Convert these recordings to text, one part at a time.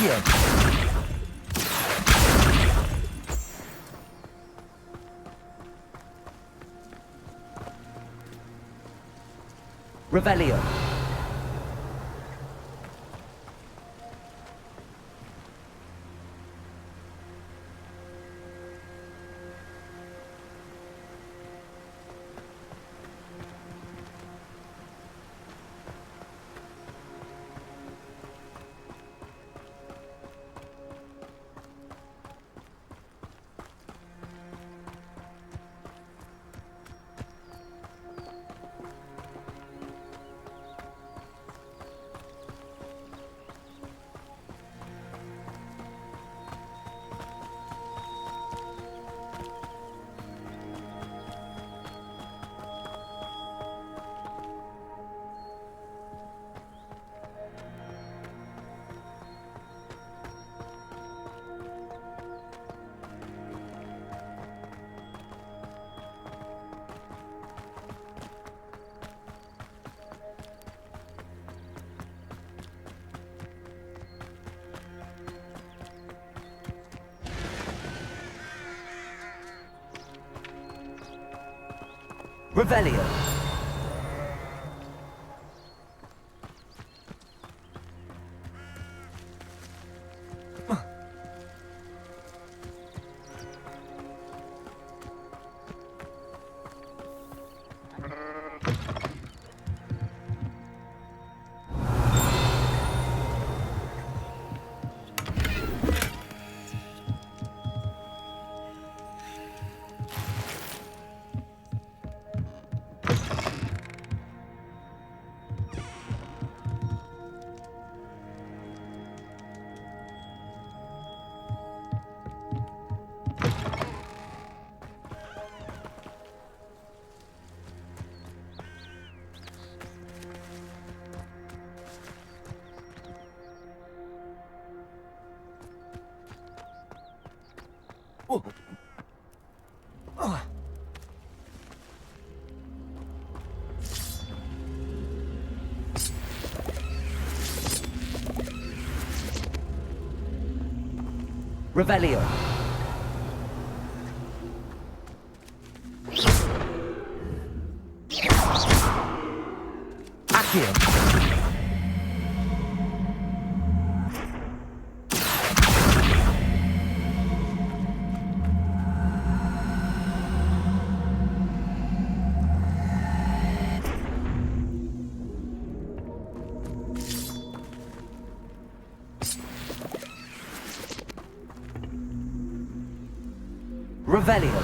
Accio. Revelio. Revelio. Revelio. Accio. Revelio.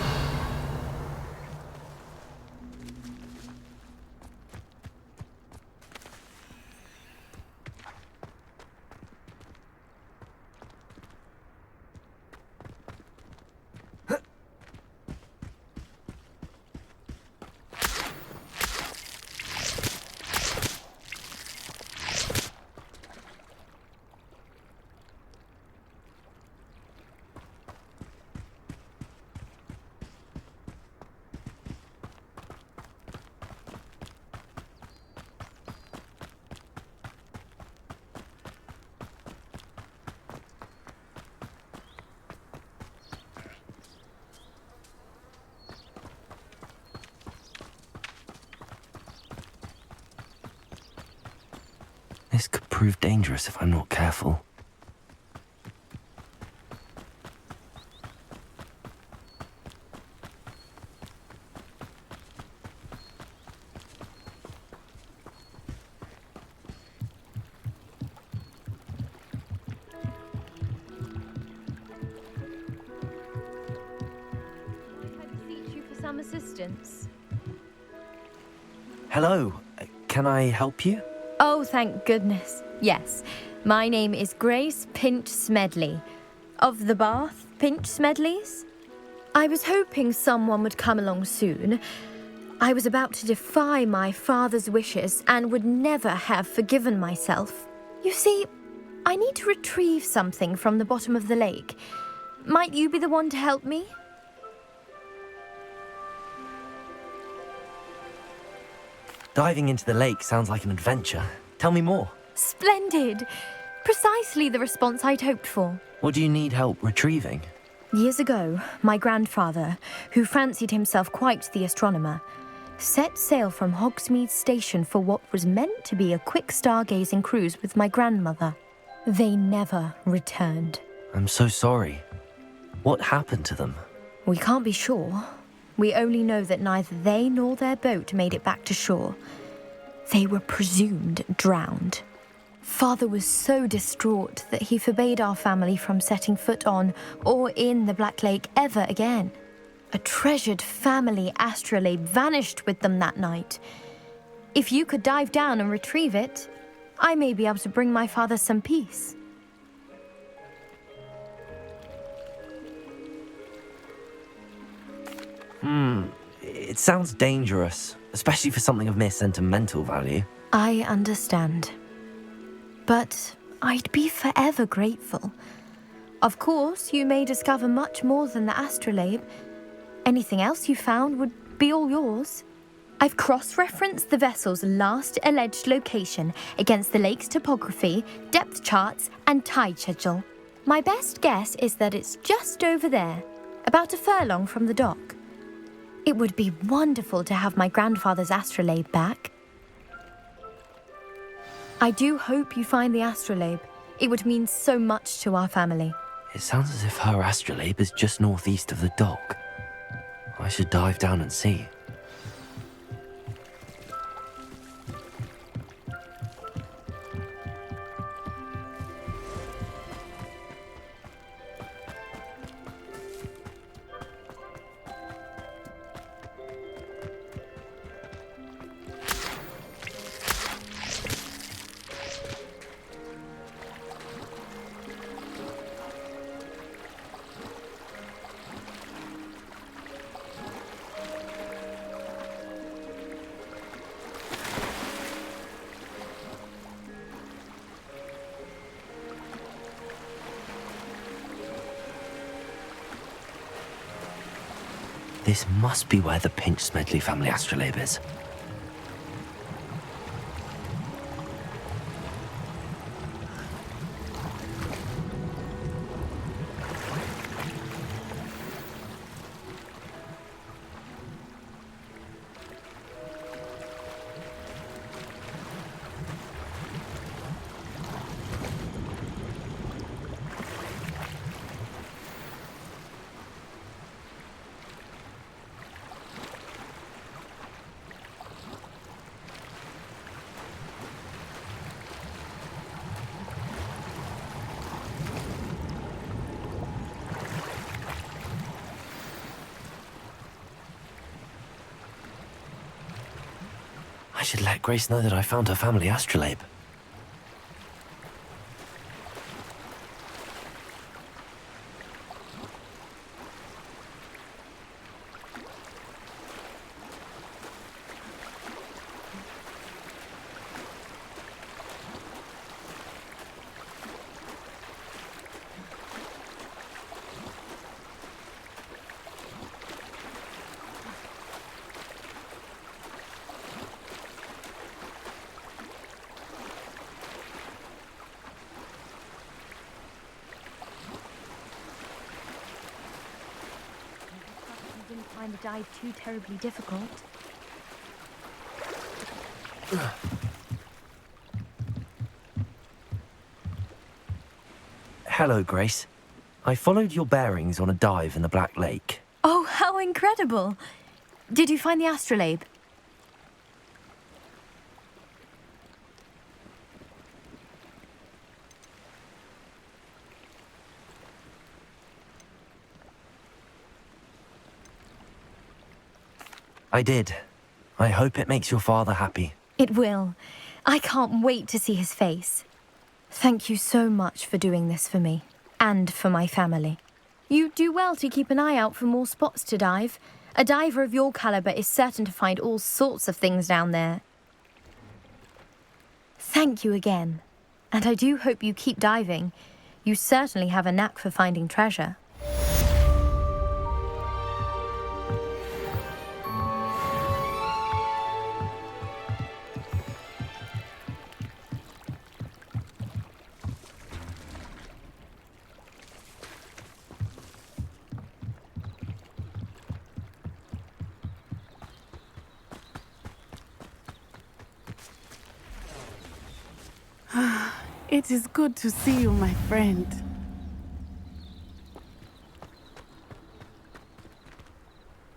This could prove dangerous if I'm not careful. Some assistance. Hello, can I help you? Oh, thank goodness. Yes. My name is Grace Pinch Smedley. Of the Bath Pinch Smedleys? I was hoping someone would come along soon. I was about to defy my father's wishes and would never have forgiven myself. You see, I need to retrieve something from the bottom of the lake. Might you be the one to help me? Diving into the lake sounds like an adventure. Tell me more. Splendid! Precisely the response I'd hoped for. What do you need help retrieving? Years ago, my grandfather, who fancied himself quite the astronomer, set sail from Hogsmeade Station for what was meant to be a quick stargazing cruise with my grandmother. They never returned. I'm so sorry. What happened to them? We can't be sure. We only know that neither they nor their boat made it back to shore. They were presumed drowned. Father was so distraught that he forbade our family from setting foot on or in the Black Lake ever again. A treasured family astrolabe vanished with them that night. If you could dive down and retrieve it, I may be able to bring my father some peace. It sounds dangerous, especially for something of mere sentimental value. I understand. But I'd be forever grateful. Of course, you may discover much more than the astrolabe. Anything else you found would be all yours. I've cross-referenced the vessel's last alleged location against the lake's topography, depth charts, and tide schedule. My best guess is that it's just over there, about a furlong from the dock. It would be wonderful to have my grandfather's astrolabe back. I do hope you find the astrolabe. It would mean so much to our family. It sounds as if her astrolabe is just northeast of the dock. I should dive down and see. This must be where the Pinch Smedley family astrolabe is. I should let Grace know that I found her family astrolabe. Didn't find the dive too terribly difficult. Hello, Grace. I followed your bearings on a dive in the Black Lake. Oh, how incredible! Did you find the astrolabe? I did. I hope it makes your father happy. It will. I can't wait to see his face. Thank you so much for doing this for me, and for my family. You do well to keep an eye out for more spots to dive. A diver of your caliber is certain to find all sorts of things down there. Thank you again. And I do hope you keep diving. You certainly have a knack for finding treasure. It is good to see you, my friend.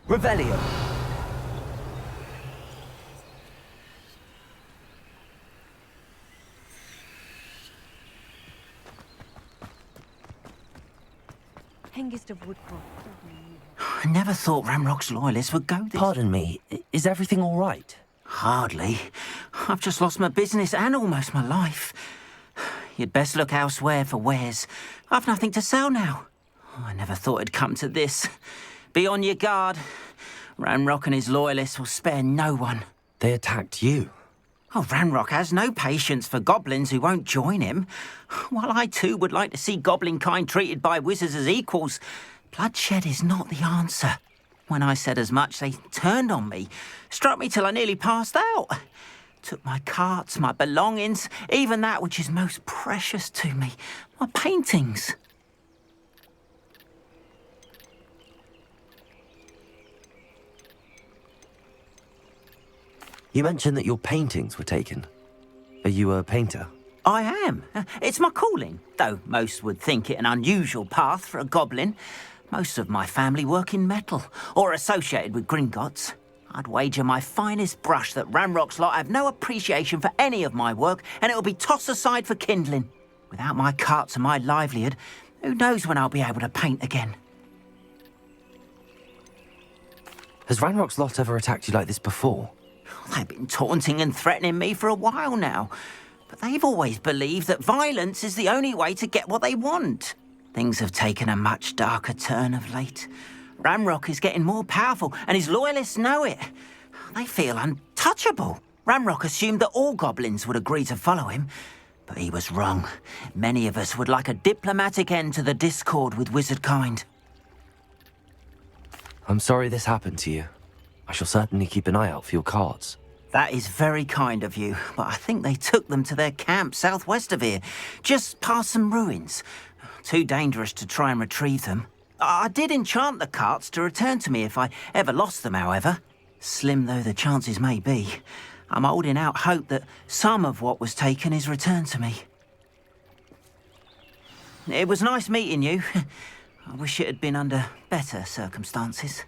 Revelio. Hengist of Woodcroft. I never thought Ramrock's loyalists would go this... Pardon me, is everything all right? Hardly. I've just lost my business and almost my life. You'd best look elsewhere for wares. I've nothing to sell now. I never thought it'd come to this. Be on your guard. Ranrock and his loyalists will spare no one. They attacked you. Oh, Ranrock has no patience for goblins who won't join him. While I too would like to see goblin kind treated by wizards as equals, bloodshed is not the answer. When I said as much, they turned on me, struck me till I nearly passed out. Took my carts, my belongings, even that which is most precious to me, my paintings. You mentioned that your paintings were taken. Are you a painter? I am. It's my calling, though most would think it an unusual path for a goblin. Most of my family work in metal, or associated with Gringotts. I'd wager my finest brush that Ranrock's lot have no appreciation for any of my work, and it'll be tossed aside for kindling. Without my carts and my livelihood, who knows when I'll be able to paint again? Has Ranrock's lot ever attacked you like this before? They've been taunting and threatening me for a while now, but they've always believed that violence is the only way to get what they want. Things have taken a much darker turn of late. Ranrock is getting more powerful, and his loyalists know it. They feel untouchable. Ranrock assumed that all goblins would agree to follow him, but he was wrong. Many of us would like a diplomatic end to the discord with wizard kind. I'm sorry this happened to you. I shall certainly keep an eye out for your cards. That is very kind of you, but I think they took them to their camp southwest of here, just past some ruins. Too dangerous to try and retrieve them. I did enchant the carts to return to me if I ever lost them, however. Slim though the chances may be, I'm holding out hope that some of what was taken is returned to me. It was nice meeting you. I wish it had been under better circumstances.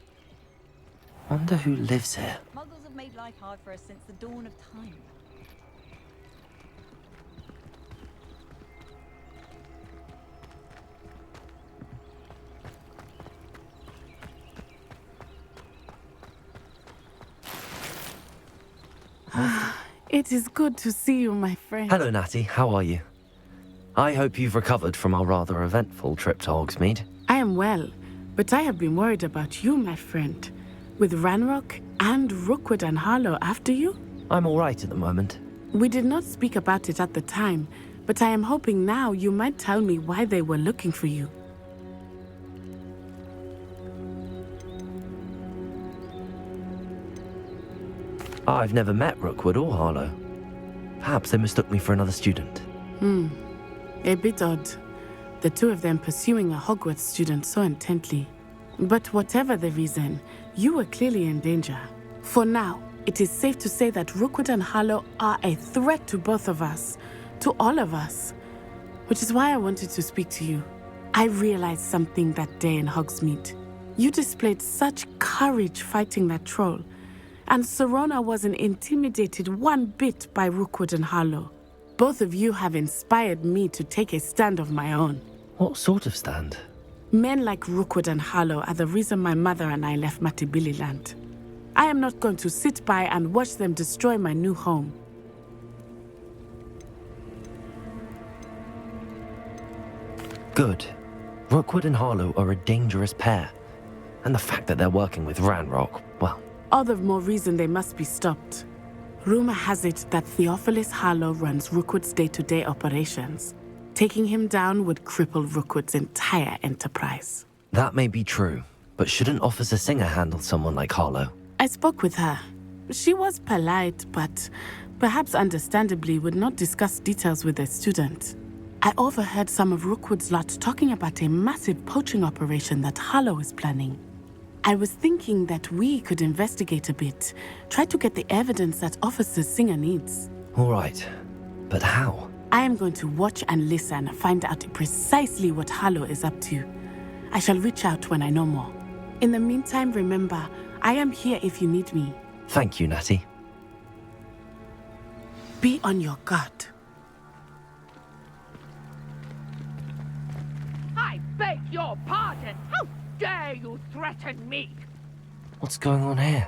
Wonder who lives here. Muggles have made life hard for us since the dawn of time. It is good to see you, my friend. Hello, Natty. How are you? I hope you've recovered from our rather eventful trip to Hogsmeade. I am well, but I have been worried about you, my friend. With Ranrock and Rookwood and Harlow after you? I'm all right at the moment. We did not speak about it at the time, but I am hoping now you might tell me why they were looking for you. I've never met Rookwood or Harlow. Perhaps they mistook me for another student. A bit odd. The two of them pursuing a Hogwarts student so intently. But whatever the reason, you were clearly in danger. For now, it is safe to say that Rookwood and Harlow are a threat to both of us, to all of us. Which is why I wanted to speak to you. I realized something that day in Hogsmeade. You displayed such courage fighting that troll, and Serona wasn't intimidated one bit by Rookwood and Harlow. Both of you have inspired me to take a stand of my own. What sort of stand? Men like Rookwood and Harlow are the reason my mother and I left Matibili land. I am not going to sit by and watch them destroy my new home. Good. Rookwood and Harlow are a dangerous pair. And the fact that they're working with Ranrock, well... All the more reason they must be stopped. Rumor has it that Theophilus Harlow runs Rookwood's day-to-day operations. Taking him down would cripple Rookwood's entire enterprise. That may be true, but shouldn't Officer Singer handle someone like Harlow? I spoke with her. She was polite, but perhaps understandably would not discuss details with a student. I overheard some of Rookwood's lot talking about a massive poaching operation that Harlow is planning. I was thinking that we could investigate a bit, try to get the evidence that Officer Singer needs. All right, but how? I am going to watch and listen, find out precisely what Harlow is up to. I shall reach out when I know more. In the meantime, remember, I am here if you need me. Thank you, Natty. Be on your guard. I beg your pardon! How dare you threaten me? What's going on here?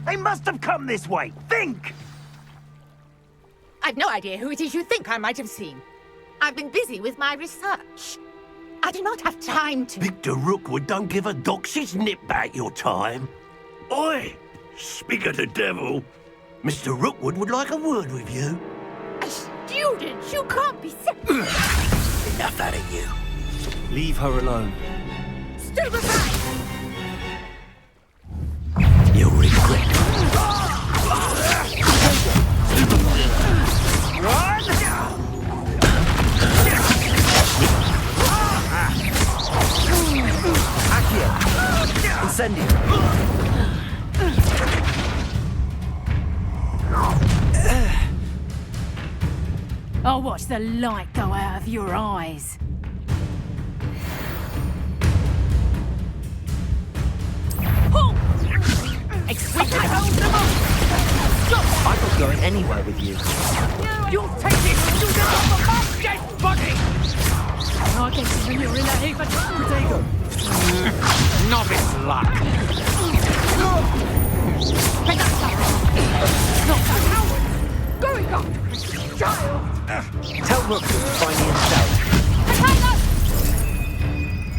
They must have come this way. Think! I've no idea who it is you think I might have seen. I've been busy with my research. I do not have time to... Victor Rookwood don't give a doxy's nip back your time. Oi! Speak of the devil. Mr. Rookwood would like a word with you. A student? You can't be... Enough out of you. Leave her alone. Stupefy! You'll regret it. Incendio. I'll watch the light go out of your eyes. I'm not going anywhere with you. You'll take it! You live off my dead body! I guess when you're in a heap of potato. Novice luck. Not the coward! Going after a child! Tell Rookwood to find me himself. Potato!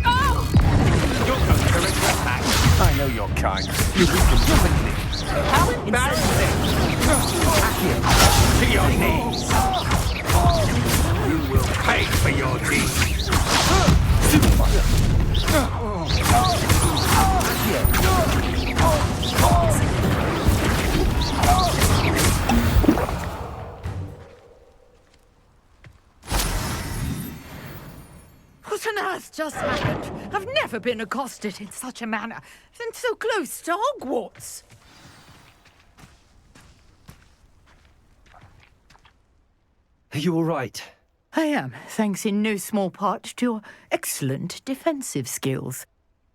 Oh! You're going to regret that. I know your kind. You weaken quickly. How embarrassing! To your knees. You will pay for your deeds. What on earth just happened? I've never been accosted in such a manner, and so close to Hogwarts. Are you all right? I am, thanks in no small part to your excellent defensive skills.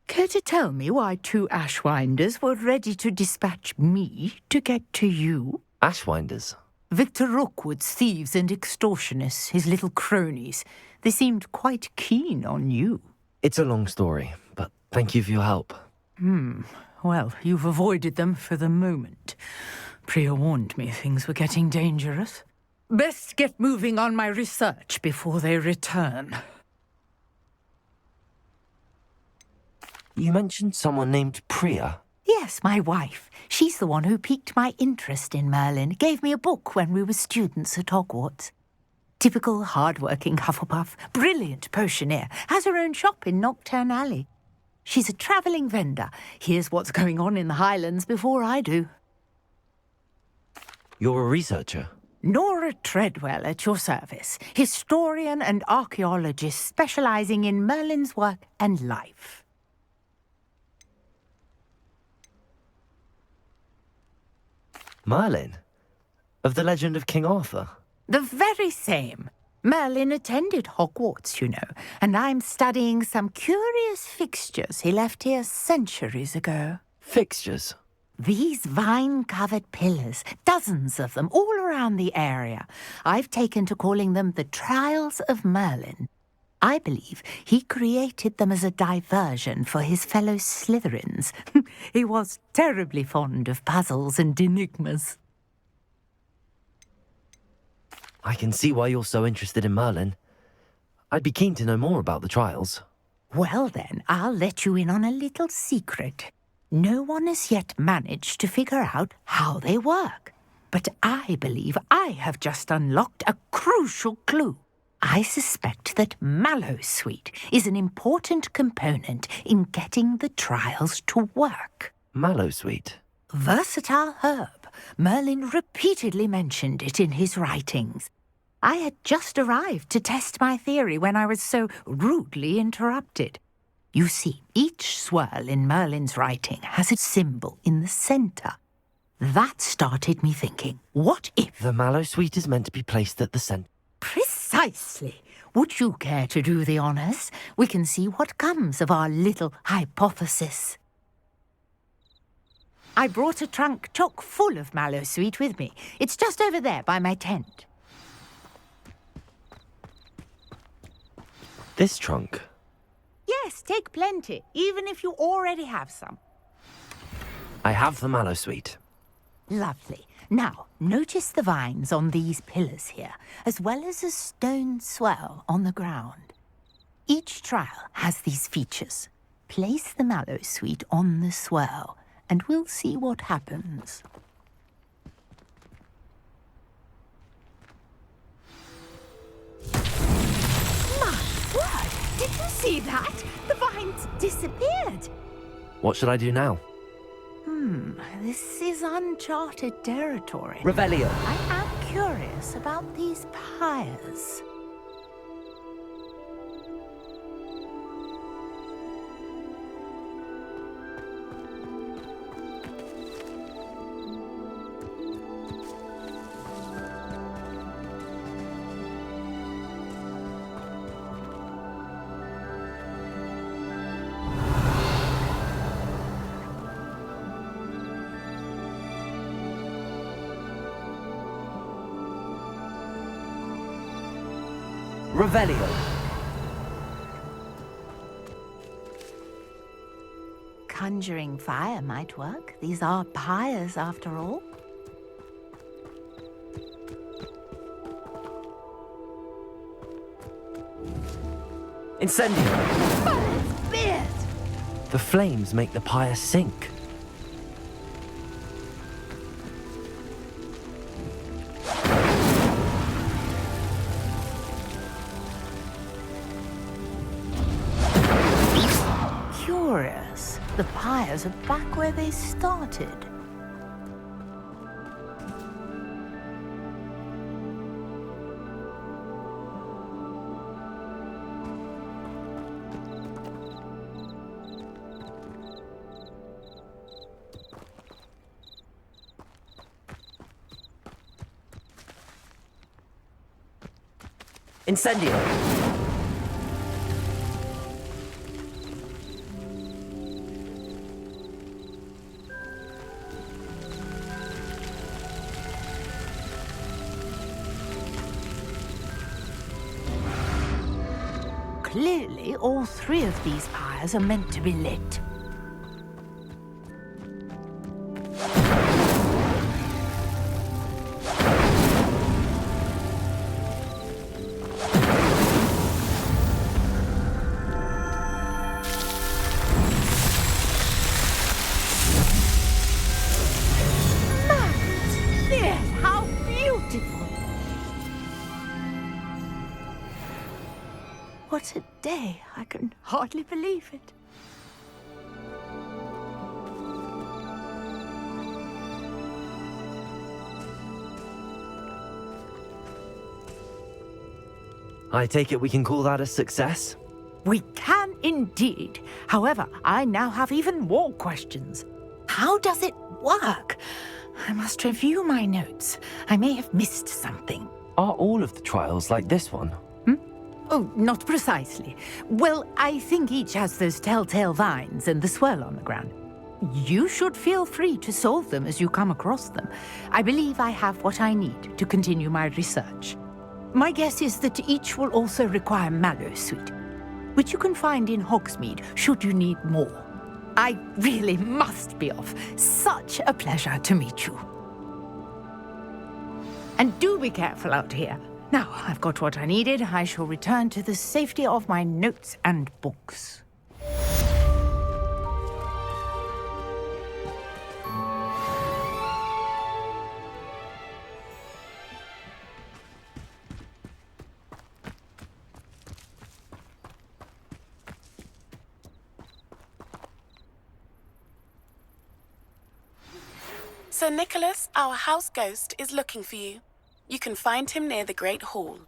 Care to tell me why two Ashwinders were ready to dispatch me to get to you? Ashwinders? Victor Rookwood's thieves and extortionists, his little cronies. They seemed quite keen on you. It's a long story, but thank you for your help. Well, you've avoided them for the moment. Priya warned me things were getting dangerous. Best get moving on my research before they return. You mentioned someone named Priya. Yes, my wife. She's the one who piqued my interest in Merlin. Gave me a book when we were students at Hogwarts. Typical hard-working Hufflepuff, brilliant potioneer, has her own shop in Knockturn Alley. She's a travelling vendor. Hears what's going on in the Highlands before I do. You're a researcher? Nora Treadwell at your service, historian and archaeologist specialising in Merlin's work and life. Merlin? Of the legend of King Arthur? The very same. Merlin attended Hogwarts, you know, and I'm studying some curious fixtures he left here centuries ago. Fixtures? These vine-covered pillars, dozens of them, all around the area. I've taken to calling them the Trials of Merlin. I believe he created them as a diversion for his fellow Slytherins. He was terribly fond of puzzles and enigmas. I can see why you're so interested in Merlin. I'd be keen to know more about the trials. Well then, I'll let you in on a little secret. No one has yet managed to figure out how they work. But I believe I have just unlocked a crucial clue. I suspect that mallowsweet is an important component in getting the trials to work. Mallowsweet. Versatile herb. Merlin repeatedly mentioned it in his writings. I had just arrived to test my theory when I was so rudely interrupted. You see, each swirl in Merlin's writing has a symbol in the center. That started me thinking, what if... The mallowsweet is meant to be placed at the center. Precisely. Would you care to do the honors? We can see what comes of our little hypothesis. I brought a trunk chock full of mallowsweet with me. It's just over there by my tent. This trunk? Yes, take plenty, even if you already have some. I have the mallowsweet. Lovely. Now, notice the vines on these pillars here, as well as a stone swell on the ground. Each trial has these features. Place the mallowsweet on the swell, and we'll see what happens. My word! Did you see that? The vines disappeared. What should I do now? This is uncharted territory. Revelio. I am curious about these pyres. Revelio. Conjuring fire might work. These are pyres, after all. Incendio. Merlin's beard! The flames make the pyre sink. Curious. The pyres are back where they started. Incendio. Clearly, all three of these pyres are meant to be lit. How beautiful! What a day! I can hardly believe it. I take it we can call that a success? We can indeed. However, I now have even more questions. How does it work? I must review my notes. I may have missed something. Are all of the trials like this one? Oh, not precisely. Well, I think each has those telltale vines and the swirl on the ground. You should feel free to solve them as you come across them. I believe I have what I need to continue my research. My guess is that each will also require mallowsweet, which you can find in Hogsmeade should you need more. I really must be off. Such a pleasure to meet you. And do be careful out here. Now, I've got what I needed. I shall return to the safety of my notes and books. Sir Nicholas, our house ghost, is looking for you. You can find him near the Great Hall.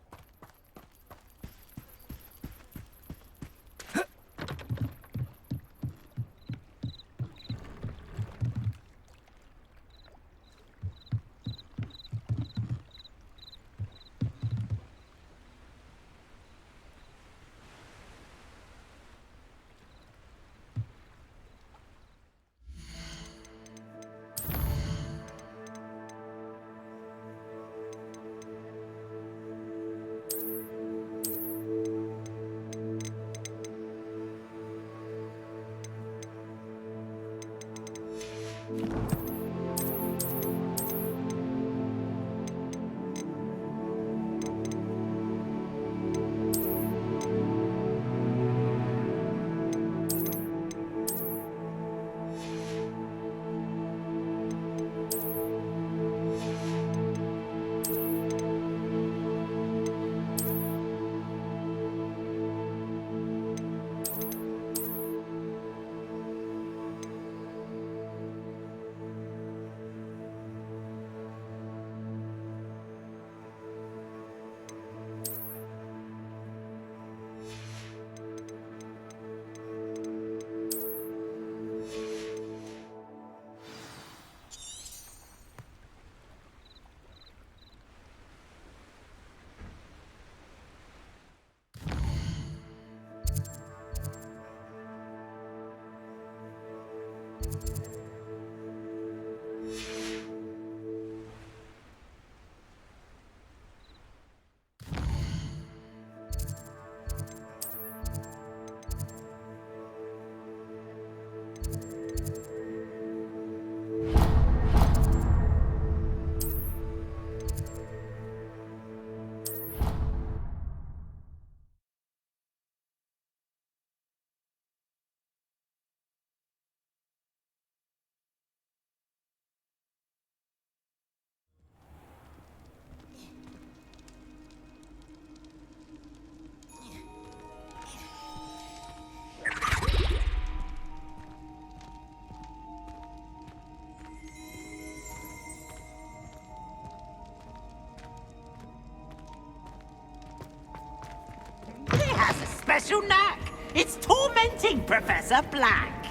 Special knack. It's tormenting Professor Black.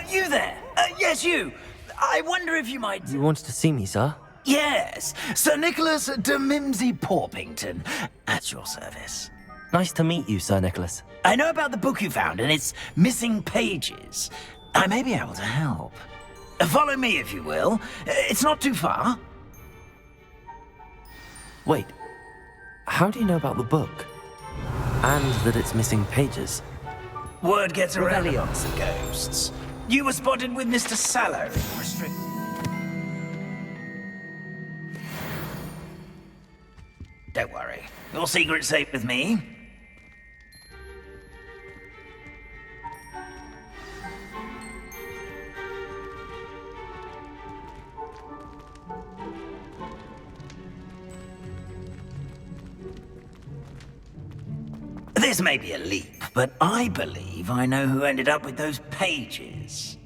You there? Yes, you. I wonder if you might... You wanted to see me, sir? Yes, Sir Nicholas de Mimsy Porpington, at your service. Nice to meet you, Sir Nicholas. I know about the book you found and its missing pages. I may be able to help. Follow me, if you will. It's not too far. Wait, how do you know about the book? And that it's missing pages? Word gets around amongst the ghosts. You were spotted with Mr. Sallow. Don't worry. Your secret's safe with me. This may be a leap, but I believe I know who ended up with those pages.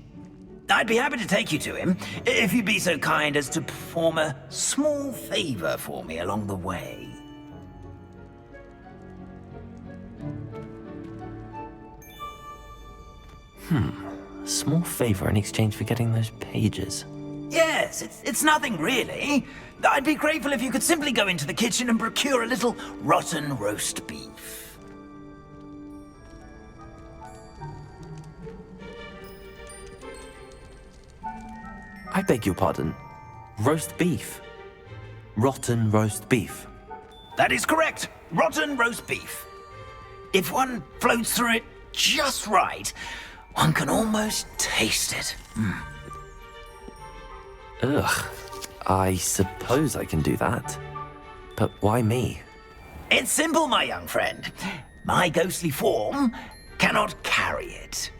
I'd be happy to take you to him, if you'd be so kind as to perform a small favor for me along the way. A small favor in exchange for getting those pages. Yes, it's nothing really. I'd be grateful if you could simply go into the kitchen and procure a little rotten roast beef. I beg your pardon. Roast beef. Rotten roast beef. That is correct. Rotten roast beef. If one floats through it just right, one can almost taste it. Ugh. I suppose I can do that. But why me? It's simple, my young friend. My ghostly form cannot carry it.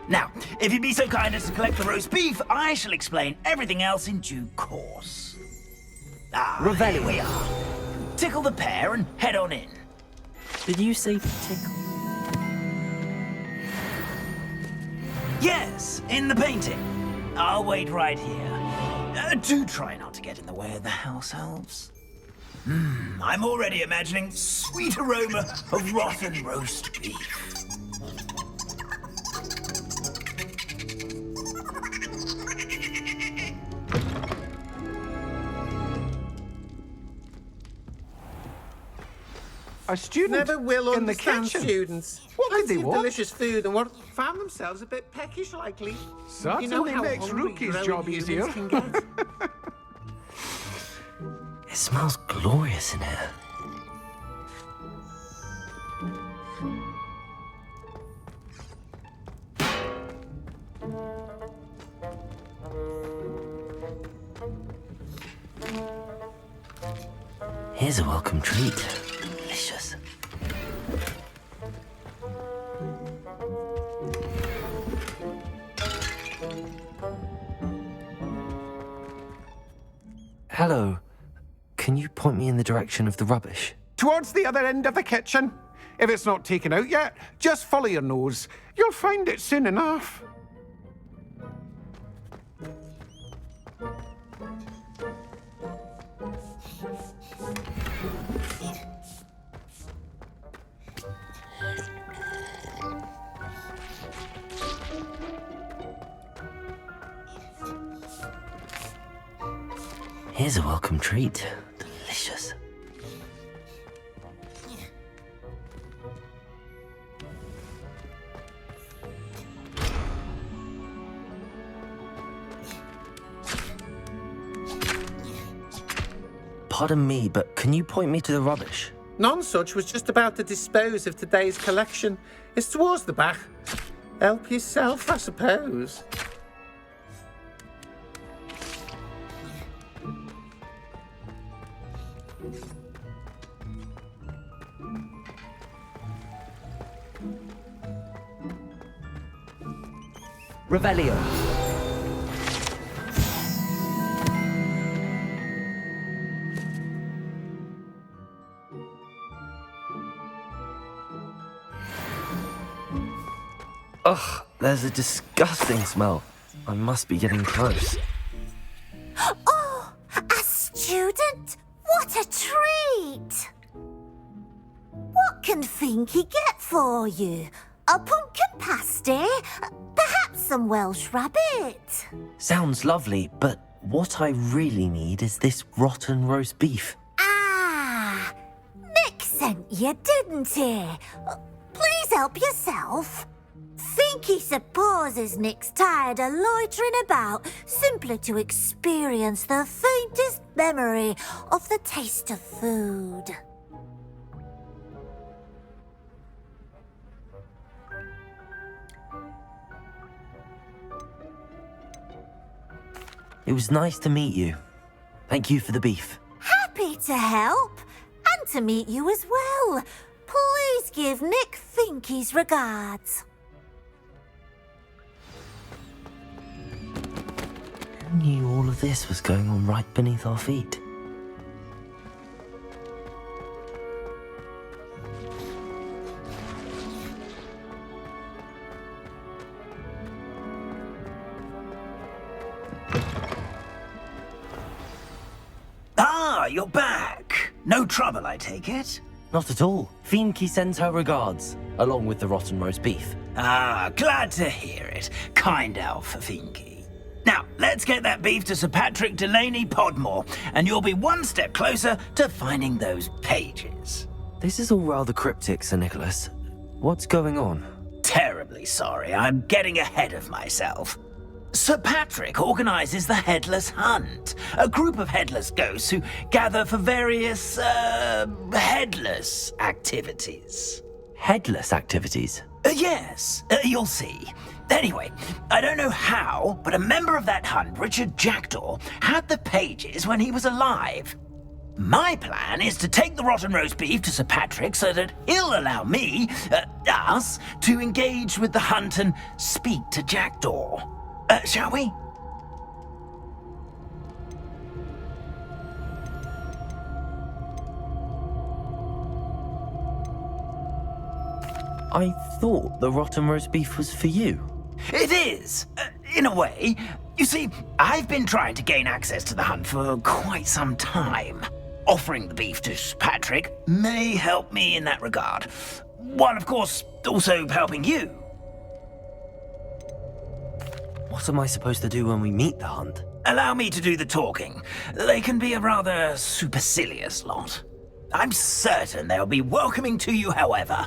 Now, if you'd be so kind as to collect the roast beef, I shall explain everything else in due course. Here we are. Tickle the pear and head on in. Did you say tickle? Yes, in the painting. I'll wait right here. Do try not to get in the way of the house elves. I'm already imagining sweet aroma of rotten roast beef. A student Never will in the understand kitchen. students. What could Plenty they of want? delicious food and what found themselves a bit peckish likely. Certainly you know how makes hungry Rookie's growing job humans easier. can get. It smells glorious in here. Here's a welcome treat. Delicious. Hello. Can you point me in the direction of the rubbish? Towards the other end of the kitchen. If it's not taken out yet, just follow your nose. You'll find it soon enough. Here's a welcome treat. Delicious. Pardon me, but can you point me to the rubbish? Nonsuch was just about to dispose of today's collection. It's towards the back. Help yourself, I suppose. Revelio. Ugh, there's a disgusting smell. I must be getting close. Oh, a student? What a treat! What can Finky get for you? A pumpkin pasty? Perhaps some Welsh rabbit? Sounds lovely, but what I really need is this rotten roast beef. Ah, Nick sent you, didn't he? Please help yourself. Finky supposes Nick's tired of loitering about simply to experience the faintest memory of the taste of food. It was nice to meet you. Thank you for the beef. Happy to help, and to meet you as well. Please give Nick Finky's regards. Who knew all of this was going on right beneath our feet? Ah, you're back. No trouble, I take it? Not at all. Finky sends her regards, along with the rotten roast beef. Ah, glad to hear it. Kind elf, Finky. Now, let's get that beef to Sir Patrick Delaney Podmore, and you'll be one step closer to finding those pages. This is all rather cryptic, Sir Nicholas. What's going on? Terribly sorry, I'm getting ahead of myself. Sir Patrick organises the Headless Hunt, a group of headless ghosts who gather for various, headless activities. Headless activities? Yes, you'll see. Anyway, I don't know how, but a member of that hunt, Richard Jackdaw, had the pages when he was alive. My plan is to take the rotten roast beef to Sir Patrick so that he'll allow me, us, to engage with the hunt and speak to Jackdaw. Shall we? I thought the rotten roast beef was for you. It is, in a way. You see, I've been trying to gain access to the hunt for quite some time. Offering the beef to Sir Patrick may help me in that regard. While, of course, also helping you. What am I supposed to do when we meet the hunt? Allow me to do the talking. They can be a rather supercilious lot. I'm certain they'll be welcoming to you, however,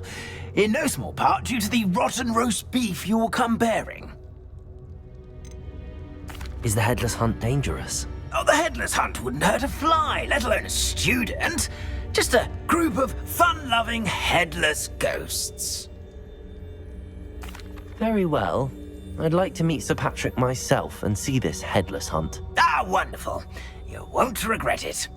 in no small part due to the rotten roast beef you'll come bearing. Is the headless hunt dangerous? Oh, the headless hunt wouldn't hurt a fly, let alone a student. Just a group of fun-loving headless ghosts. Very well. I'd like to meet Sir Patrick myself and see this headless hunt. Ah, wonderful. You won't regret it.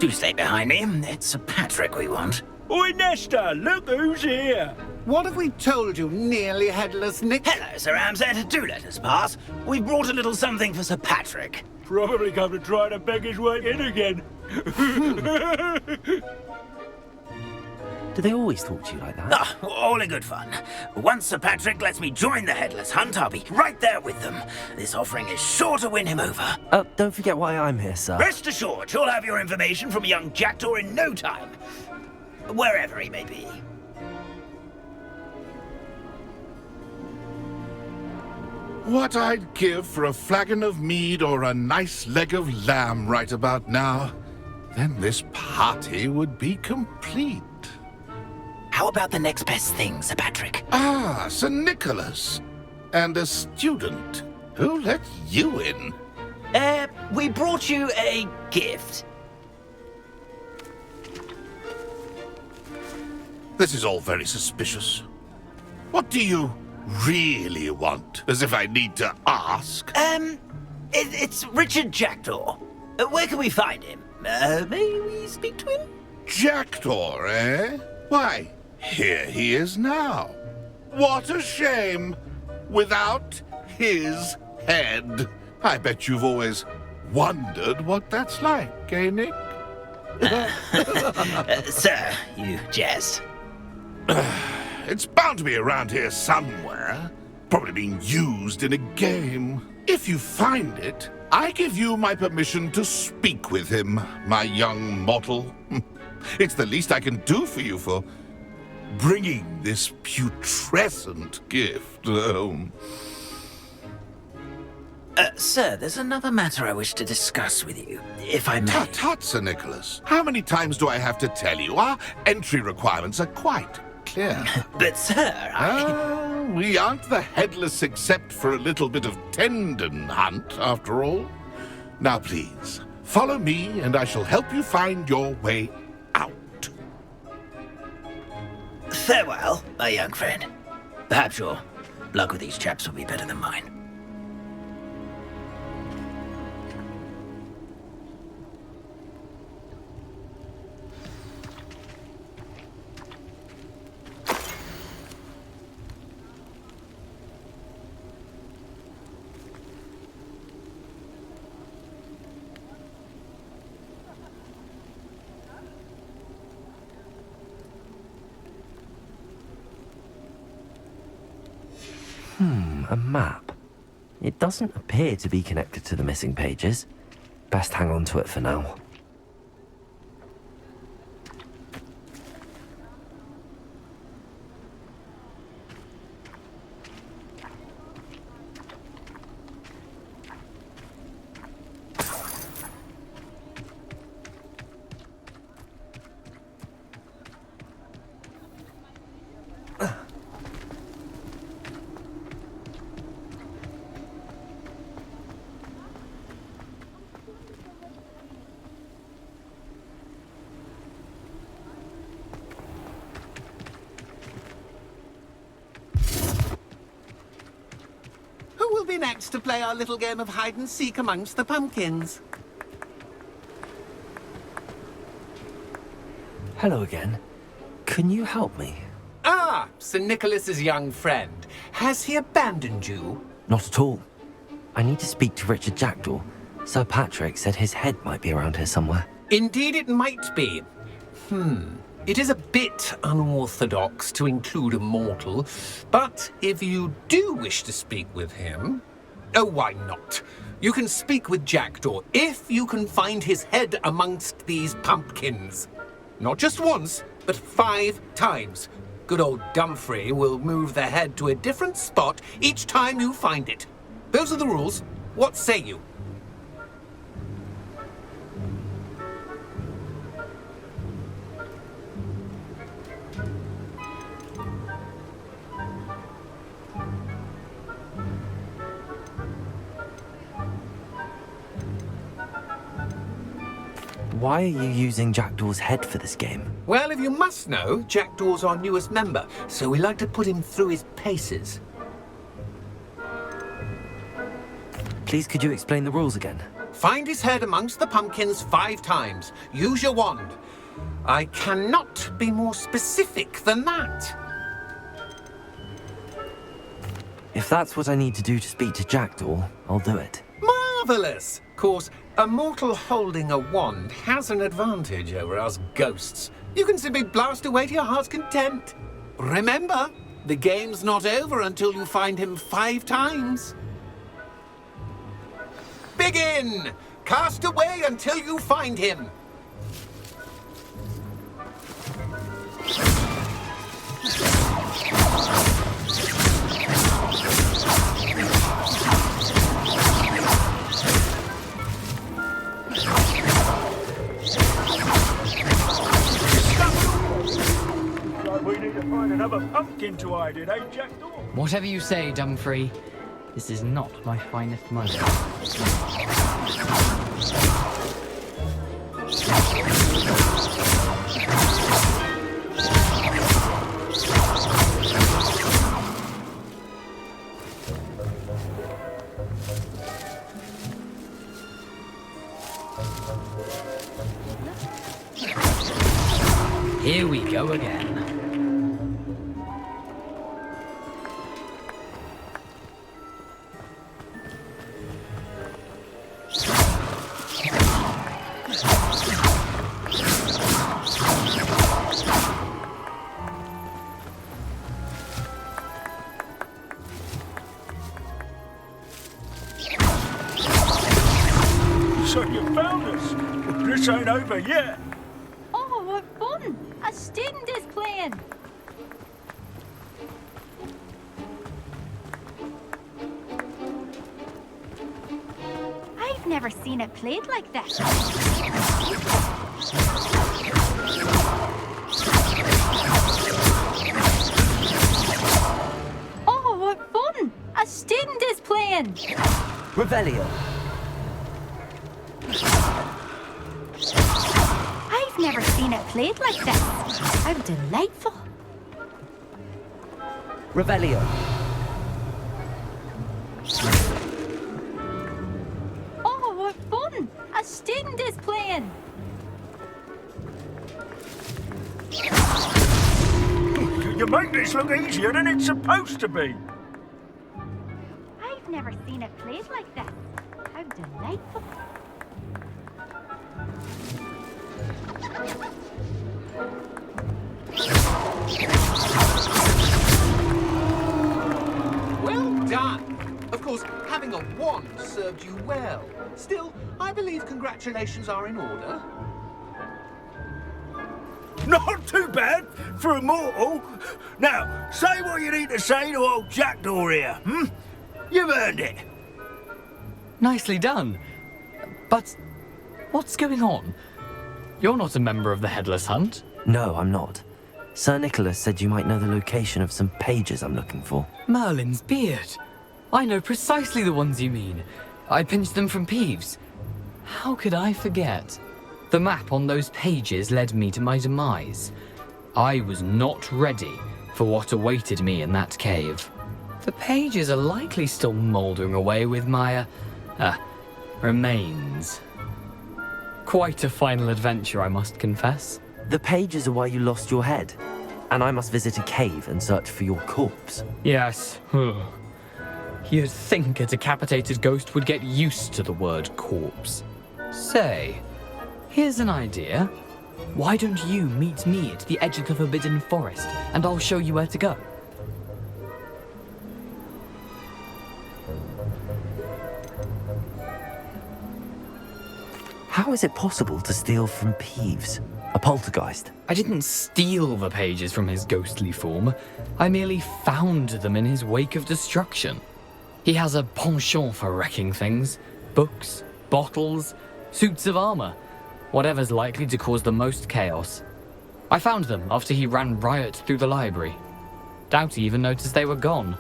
Do stay behind me. It's Sir Patrick we want. Oi, Nesta, look who's here. What have we told you, nearly headless Nick? Hello, Sir Ramsay. Do let us pass. We've brought a little something for Sir Patrick. Probably come to try to beg his way in again. Do they always talk to you like that? Ah, all in good fun. Once Sir Patrick lets me join the headless hunt, I'll be right there with them. This offering is sure to win him over. Don't forget why I'm here, sir. Rest assured, you'll have your information from a young jackdaw in no time. Wherever he may be. What I'd give for a flagon of mead or a nice leg of lamb right about now. Then this party would be complete. How about the next best thing, Sir Patrick? Ah, Sir Nicholas. And a student. Who let you in? We brought you a gift. This is all very suspicious. What do you really want? As if I need to ask. It's Richard Jackdaw. Where can we find him? May we speak to him? Jackdaw, eh? Why, here he is now. What a shame. Without his head. I bet you've always wondered what that's like, eh, Nick? Sir, you jest. It's bound to be around here somewhere. Probably being used in a game. If you find it, I give you my permission to speak with him, my young mortal. It's the least I can do for you for bringing this putrescent gift home. Sir, there's another matter I wish to discuss with you, if I may. Tut, tut, Sir Nicholas. How many times do I have to tell you? Our entry requirements are quite clear. But, sir, we aren't the headless except for a little bit of tendon hunt, after all. Now, please, follow me, and I shall help you find your way out. Farewell, my young friend. Perhaps your luck with these chaps will be better than mine. A map. It doesn't appear to be connected to the missing pages. Best hang on to it for now. Who will be next to play our little game of hide and seek amongst the pumpkins? Hello again. Can you help me? Ah, Sir Nicholas's young friend. Has he abandoned you? Not at all. I need to speak to Richard Jackdaw. Sir Patrick said his head might be around here somewhere. Indeed it might be. It is a bit unorthodox to include a mortal, but if you do wish to speak with him... Oh, why not? You can speak with Jackdaw if you can find his head amongst these pumpkins. Not just once, but 5 times. Good old Dumfrey will move the head to a different spot each time you find it. Those are the rules. What say you? Why are you using Jackdaw's head for this game? Well, if you must know, Jackdaw's our newest member, so we like to put him through his paces. Please, could you explain the rules again? Find his head amongst the pumpkins 5 times. Use your wand. I cannot be more specific than that. If that's what I need to do to speak to Jackdaw, I'll do it. Marvellous! Of course, a mortal holding a wand has an advantage over us ghosts. You can simply blast away to your heart's content. Remember, the game's not over until you find him 5 times. Begin! Cast away until you find him. We need to find another pumpkin to hide in, eh, Jackdaw? Whatever you say, Dumfrey. This is not my finest moment. Here we go again. So you found us. This ain't over yet. Oh, what fun! A student is playing. I've never seen it played like this. Oh, what fun! A student is playing. Revelio. I've never seen it played like this. How delightful. Revelio. Oh, what fun! A student is playing. You make this look easier than it's supposed to be. I've never seen it played like this. How delightful. Well done! Of course, having a wand served you well. Still, I believe congratulations are in order. Not too bad for a mortal. Now, say what you need to say to old Jackdaw here, You've earned it. Nicely done. But what's going on? You're not a member of the Headless Hunt. No, I'm not. Sir Nicholas said you might know the location of some pages I'm looking for. Merlin's beard. I know precisely the ones you mean. I pinched them from Peeves. How could I forget? The map on those pages led me to my demise. I was not ready for what awaited me in that cave. The pages are likely still mouldering away with my, remains. Quite a final adventure, I must confess. The pages are why you lost your head, and I must visit a cave and search for your corpse. Yes. You'd think a decapitated ghost would get used to the word corpse. Say, here's an idea. Why don't you meet me at the edge of the Forbidden Forest, and I'll show you where to go? How is it possible to steal from Peeves, a poltergeist? I didn't steal the pages from his ghostly form. I merely found them in his wake of destruction. He has a penchant for wrecking things. Books, bottles, suits of armor. Whatever's likely to cause the most chaos. I found them after he ran riot through the library. Doubt he even noticed they were gone.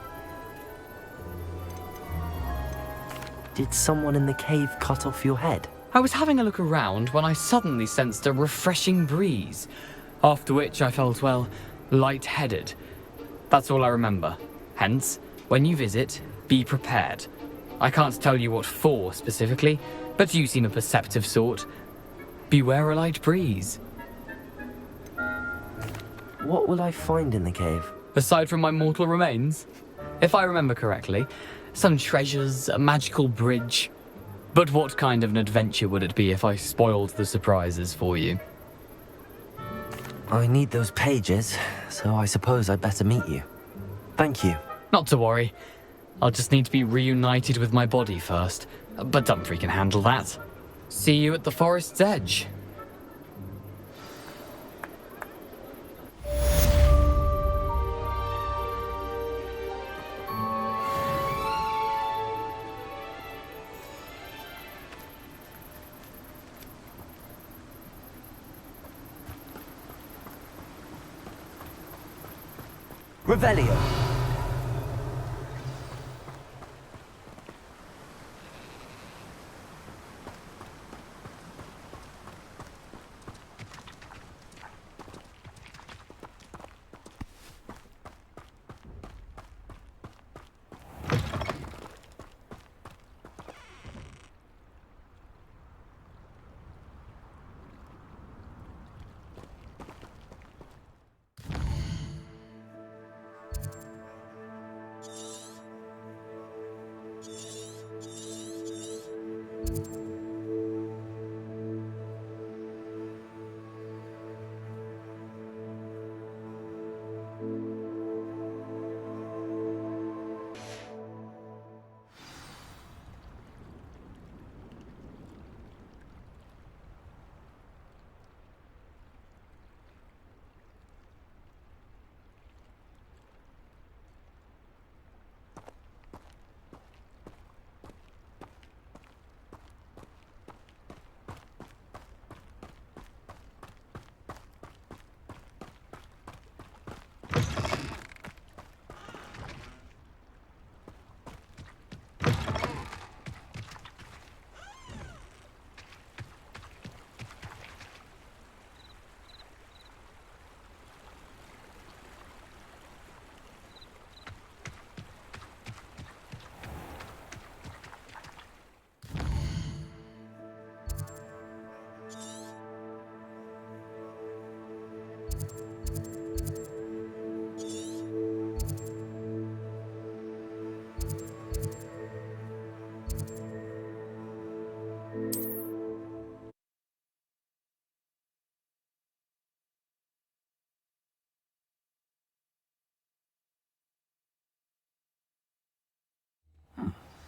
Did someone in the cave cut off your head? I was having a look around when I suddenly sensed a refreshing breeze, after which I felt, well, lightheaded. That's all I remember. Hence, when you visit, be prepared. I can't tell you what for specifically, but you seem a perceptive sort. Beware a light breeze. What will I find in the cave? Aside from my mortal remains? If I remember correctly, some treasures, a magical bridge. But what kind of an adventure would it be if I spoiled the surprises for you? I need those pages, so I suppose I'd better meet you. Thank you. Not to worry. I'll just need to be reunited with my body first. But Dumfries can handle that. See you at the forest's edge. Revelio.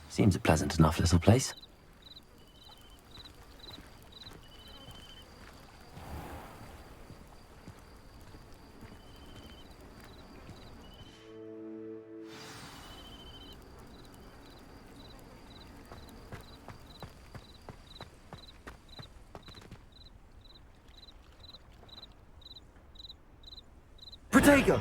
Seems a pleasant enough little place. Protego!